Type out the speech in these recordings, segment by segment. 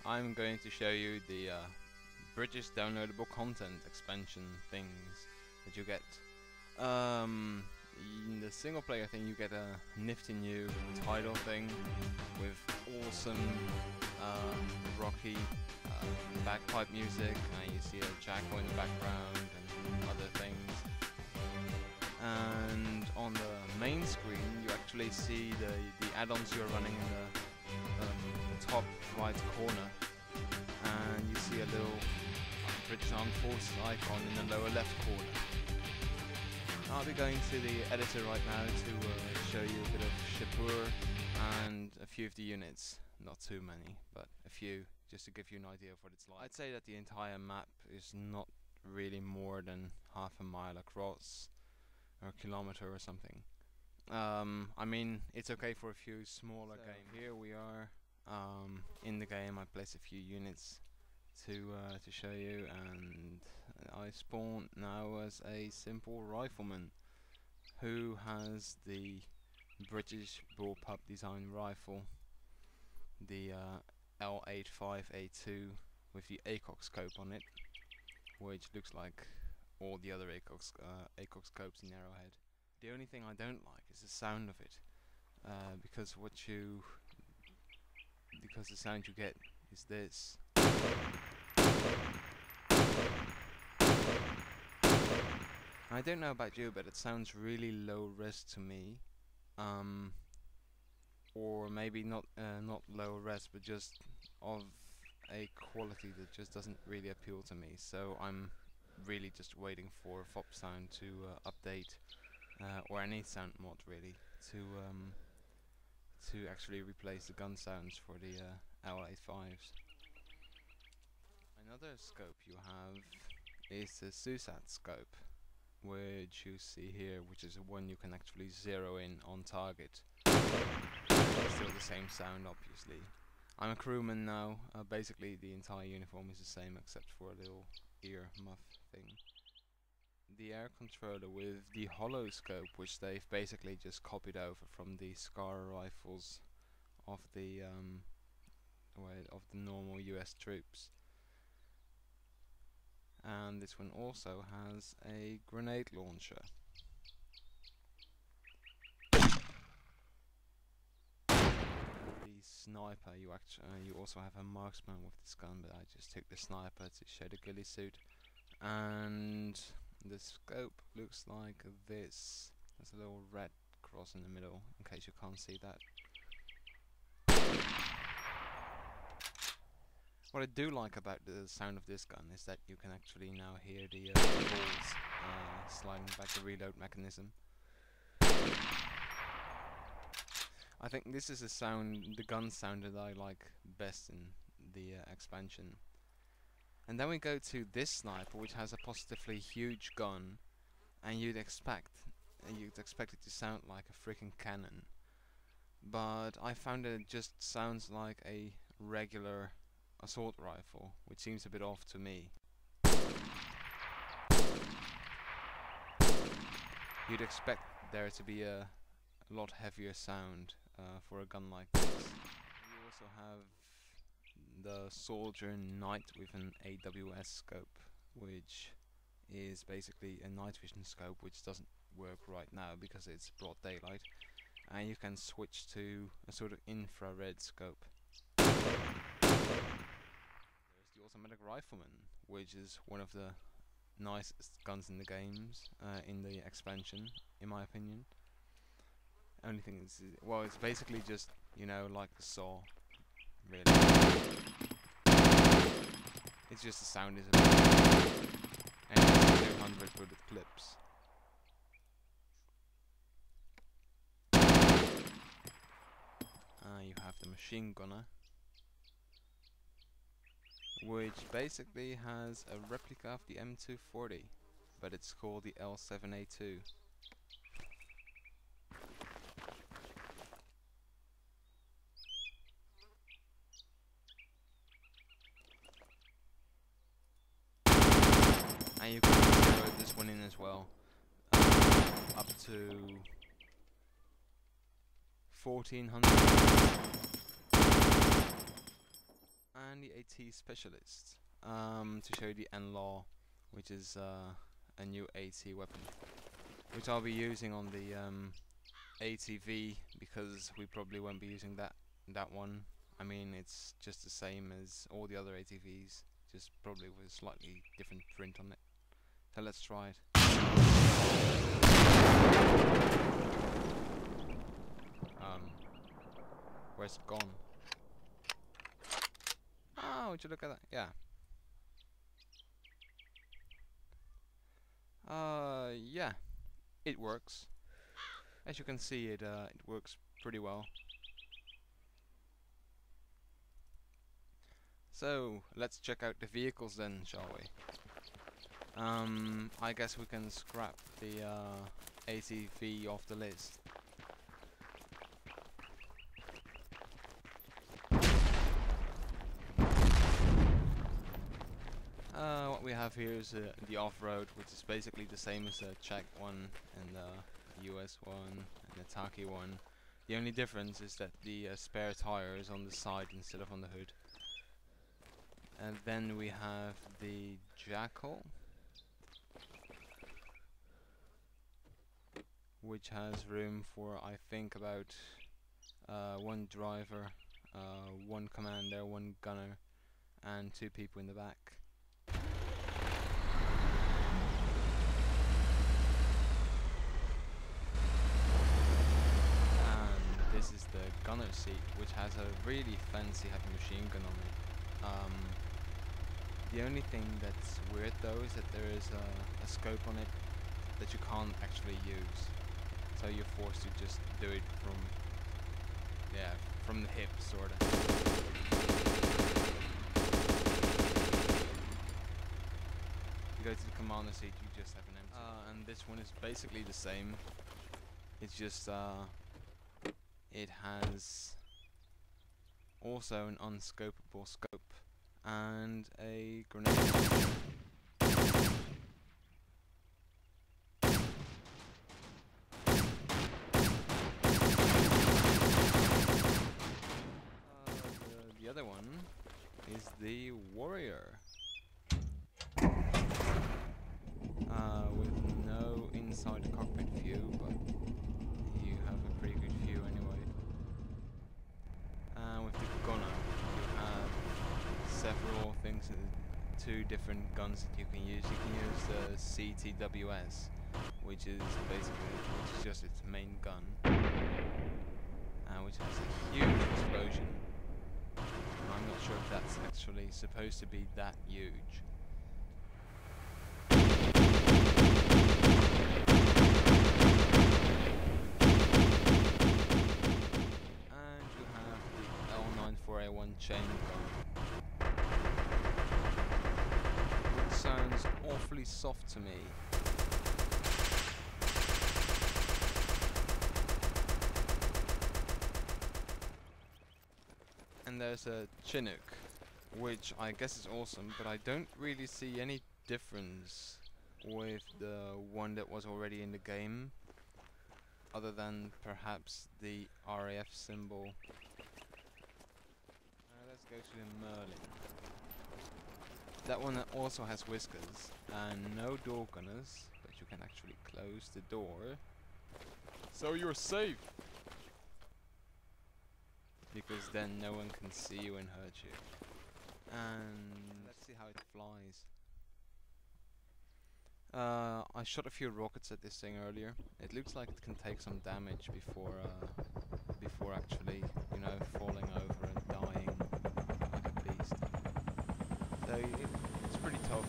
I'm going to show you the British downloadable content expansion things that you get. In the single player thing you get a nifty new title thing with awesome rocky bagpipe music, and you see a jackal in the background and other things. And on the main screen you actually see the add-ons you're running in the top right corner, and you see a little British Armed Forces icon in the lower left corner. I'll be going to the editor right now to show you a bit of Shapur and a few of the units. Not too many, but a few, just to give you an idea of what it's like. I'd say that the entire map is not really more than half a mile across, or a kilometer or something. I mean, it's okay for a few smaller games. Here we are in the game. I placed a few units to show you, and I spawn now as a simple rifleman who has the British bullpup design rifle, the L85A2 with the ACOG scope on it, which looks like all the other ACOG scopes in Arrowhead. The only thing I don't like is the sound of it, because the sound you get is this. I don't know about you, but it sounds really low res to me, or maybe not low res, but just of a quality that just doesn't really appeal to me. So I'm really just waiting for FOP sound to update, or any sound mod really, to actually replace the gun sounds for the L85s. Another scope you have is the SUSAT scope, which you see here, which is one you can actually zero in on target. Still the same sound, obviously. I'm a crewman now. Basically the entire uniform is the same except for a little ear muff thing. The air controller with the hollow scope, which they've basically just copied over from the SCAR rifles of the normal US troops. And this one also has a grenade launcher. The sniper, you also have a marksman with this gun, but I just took the sniper to show the ghillie suit. And the scope looks like this. There's a little red cross in the middle, in case you can't see that. What I do like about the sound of this gun is that you can actually now hear the balls sliding back the reload mechanism. I think this is the gun sound that I like best in the expansion. And then we go to this sniper, which has a positively huge gun, and you'd expect it to sound like a freaking cannon. But I found it just sounds like a regular assault rifle, which seems a bit off to me. You'd expect there to be a lot heavier sound for a gun like this. You also have the Soldier Knight with an AWS scope, which is basically a night vision scope, which doesn't work right now because it's broad daylight, and you can switch to a sort of infrared scope. There's the Automatic Rifleman, which is one of the nicest guns in the games, in the expansion, in my opinion. Only thing is, well, it's basically just, you know, like the saw, really. It's just the sound is a bit, and it has 200 bullet clips. You have the machine gunner, which basically has a replica of the M240, but it's called the L7A2. And you can zero this one in as well, up to 1400. and the AT Specialist to show you the NLAW, which is a new AT weapon, which I'll be using on the ATV because we probably won't be using that one. I mean, it's just the same as all the other ATVs, just probably with a slightly different print on it. So let's try it. Where's it gone? Oh, would you look at that? Yeah. Yeah, it works. As you can see, it works pretty well. So let's check out the vehicles then, shall we? I guess we can scrap the ATV off the list. What we have here is the off-road, which is basically the same as the Czech one and the US one and the Taki one. The only difference is that the spare tire is on the side instead of on the hood. And then we have the Jackal, which has room for, I think, about one driver, one commander, one gunner, and 2 people in the back. This is the gunner seat, which has a really fancy heavy machine gun on it. The only thing that's weird though is that there is a scope on it that you can't actually use. So you're forced to just do it from the hip, sorta. You go to the commander seat, you just have an empty. And this one is basically the same. It's just it has also an unscopable scope and a grenade launcher. The other one is the Warrior, with no inside cockpit view, but you have a pretty good view anyway. And with the gunner, you have several things, 2 different guns that you can use. You can use the CTWS, which is just its main gun, which has a huge explosion. I'm not sure if that's actually supposed to be that huge. And you have the L94A1 chain gun, which sounds awfully soft to me. And there's a Chinook, which I guess is awesome, but I don't really see any difference with the one that was already in the game, other than perhaps the RAF symbol. Let's go to the Merlin. That one also has whiskers and no door gunners, but you can actually close the door, so you're safe. Because then no one can see you and hurt you. And let's see how it flies. I shot a few rockets at this thing earlier. It looks like it can take some damage before actually, you know, falling over and dying like a beast. So it's pretty tough.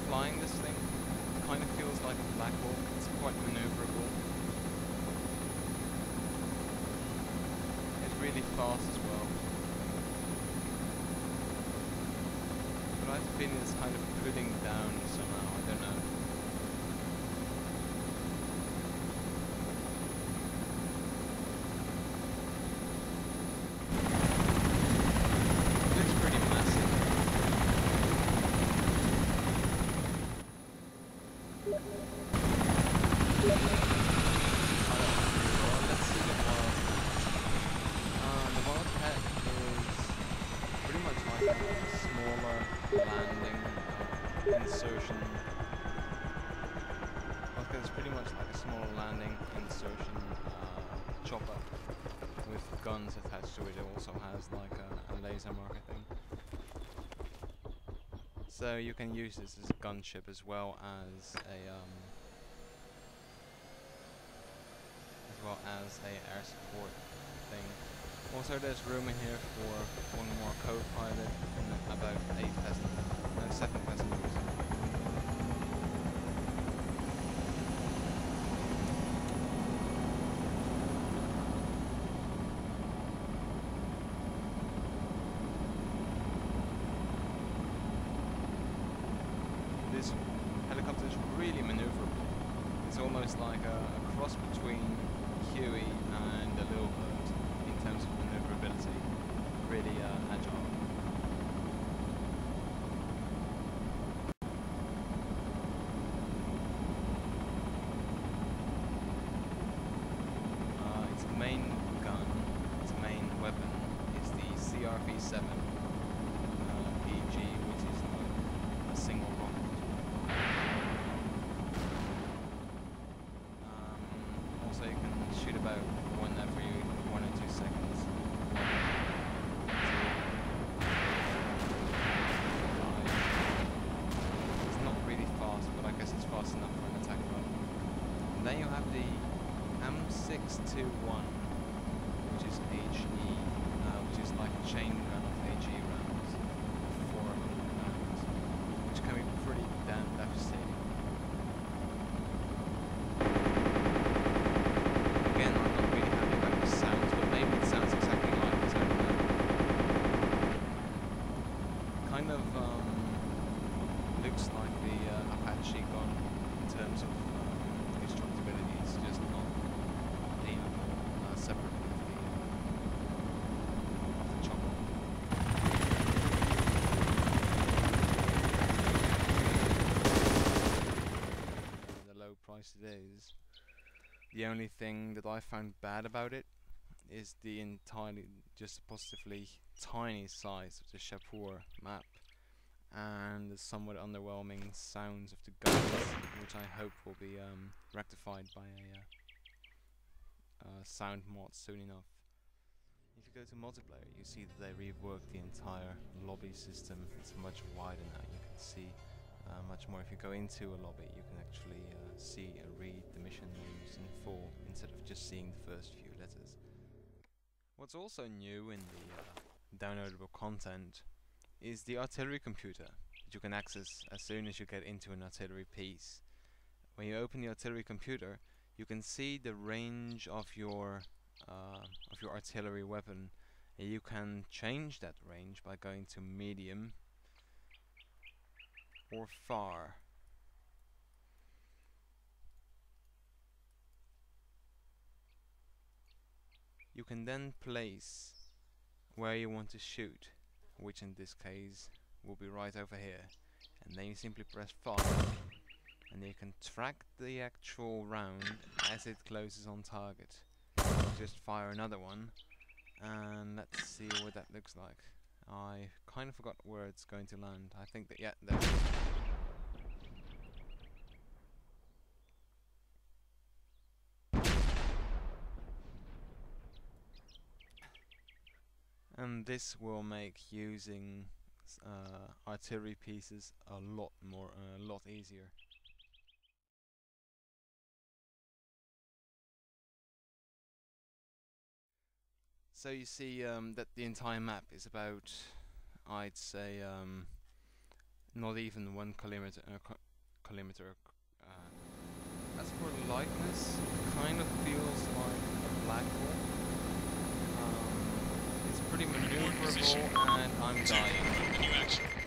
Flying this thing, it kind of feels like a Black Hawk. It's quite maneuverable. It's really fast as well. But I have a feeling it's kind of putting down somehow, I don't know. It looks pretty massive. chopper with guns attached to it. It also has like a laser marker thing. So you can use this as a gunship as well as a air support thing. Also, there's room in here for one more co-pilot and about 7 passengers. This helicopter is really maneuverable. It's almost like a cross between Huey and a little bird in terms of maneuverability. Really agile. Its main gun, its main weapon is the CRV-7 PG, which is like a single rocket. Also, you can shoot about one every 1 or 2 seconds. It's not really fast, but I guess it's fast enough for an attack run. And then you have the M621, which is HE, which is like a chain gun of HE rounds, 400 rounds, which can be pretty damn devastating. Again, I'm not really happy about the sounds, but maybe it sounds exactly like this, I don't know. Kind of looks like the Apache gun in terms of constructability. It's just not aimable separately of the chopper. The low price it is. The only thing that I found bad about it is the entirely just positively tiny size of the Shapur map and the somewhat underwhelming sounds of the guns, which I hope will be rectified by a sound mod soon enough. If you go to multiplayer, you see that they reworked the entire lobby system. It's much wider now. You can see much more. If you go into a lobby, you can actually see and read the mission names in full instead of just seeing the first few letters. What's also new in the downloadable content is the artillery computer that you can access as soon as you get into an artillery piece. When you open the artillery computer, you can see the range of your artillery weapon, and you can change that range by going to medium or far. You can then place where you want to shoot, which in this case will be right over here, and then you simply press fire, and you can track the actual round as it closes on target. Just fire another one, and let's see what that looks like. I kind of forgot where it's going to land. I think that, yeah, there it is. And this will make using artillery pieces a lot easier. So you see that the entire map is about, I'd say, not even 1 kilometer. As for lightness, it kind of feels like a black hole. It's pretty maneuverable, and I'm dying.